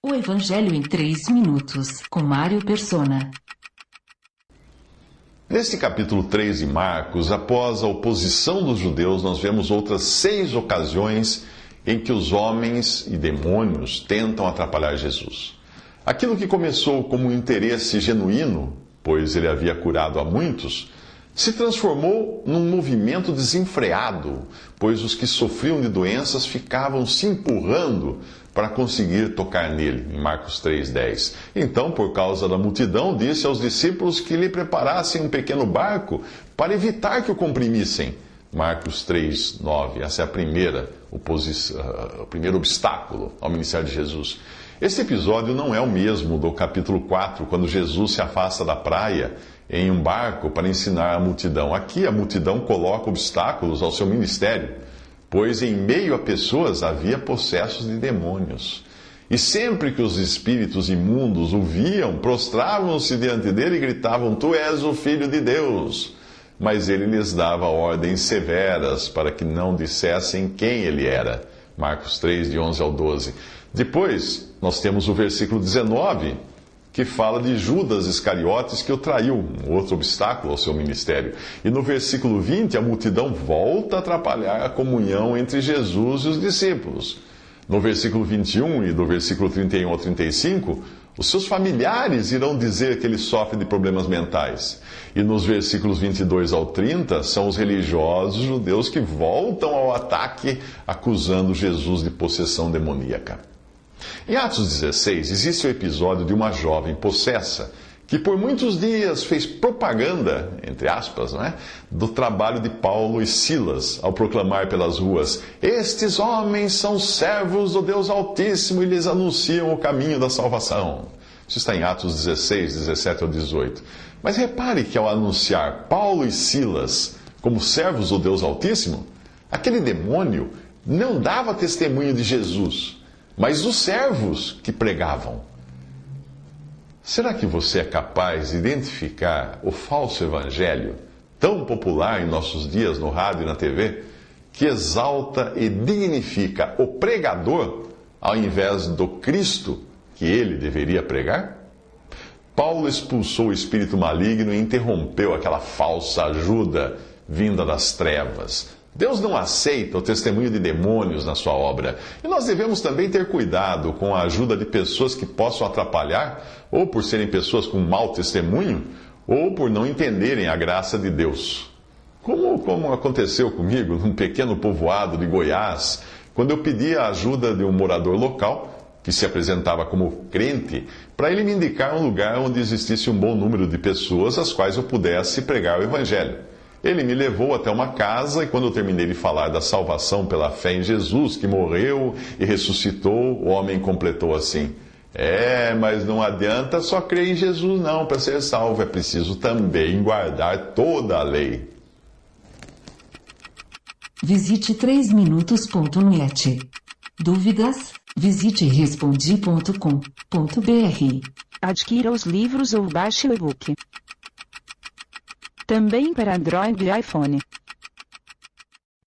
O Evangelho em 3 minutos, com Mário Persona. Neste capítulo 3 de Marcos, após a oposição dos judeus, nós vemos outras 6 ocasiões em que os homens e demônios tentam atrapalhar Jesus. Aquilo que começou como um interesse genuíno, pois ele havia curado a muitos, se transformou num movimento desenfreado, pois os que sofriam de doenças ficavam se empurrando para conseguir tocar nele, em Marcos 3,10. Então, por causa da multidão, disse aos discípulos que lhe preparassem um pequeno barco para evitar que o comprimissem. Marcos 3,9. Essa é o primeiro obstáculo ao ministério de Jesus. Esse episódio não é o mesmo do capítulo 4, quando Jesus se afasta da praia em um barco para ensinar a multidão. Aqui a multidão coloca obstáculos ao seu ministério, pois em meio a pessoas havia possessos de demônios. E sempre que os espíritos imundos o viam, prostravam-se diante dele e gritavam: "Tu és o Filho de Deus!" Mas ele lhes dava ordens severas para que não dissessem quem ele era. Marcos 3, de 11 ao 12. Depois, nós temos o versículo 19, que fala de Judas Iscariotes, que o traiu, um outro obstáculo ao seu ministério. E no versículo 20, a multidão volta a atrapalhar a comunhão entre Jesus e os discípulos. No versículo 21 e do versículo 31 ao 35, os seus familiares irão dizer que ele sofre de problemas mentais. E nos versículos 22 ao 30, são os religiosos judeus que voltam ao ataque, acusando Jesus de possessão demoníaca. Em Atos 16, existe o episódio de uma jovem possessa que por muitos dias fez propaganda, entre aspas, do trabalho de Paulo e Silas, ao proclamar pelas ruas: "Estes homens são servos do Deus Altíssimo e lhes anunciam o caminho da salvação." Isso está em Atos 16, 17 ao 18. Mas repare que ao anunciar Paulo e Silas como servos do Deus Altíssimo, aquele demônio não dava testemunho de Jesus, mas os servos que pregavam. Será que você é capaz de identificar o falso evangelho, tão popular em nossos dias no rádio e na TV, que exalta e dignifica o pregador ao invés do Cristo que ele deveria pregar? Paulo expulsou o espírito maligno e interrompeu aquela falsa ajuda vinda das trevas. Deus não aceita o testemunho de demônios na sua obra. E nós devemos também ter cuidado com a ajuda de pessoas que possam atrapalhar, ou por serem pessoas com mau testemunho, ou por não entenderem a graça de Deus. Como aconteceu comigo num pequeno povoado de Goiás, quando eu pedi a ajuda de um morador local, que se apresentava como crente, para ele me indicar um lugar onde existisse um bom número de pessoas às quais eu pudesse pregar o Evangelho. Ele me levou até uma casa e quando eu terminei de falar da salvação pela fé em Jesus, que morreu e ressuscitou, o homem completou assim: mas não adianta só crer em Jesus não para ser salvo, é preciso também guardar toda a lei." Visite 3minutos.net. Dúvidas? Visite respondi.com.br. Adquira os livros ou baixe o e-book. Também para Android e iPhone.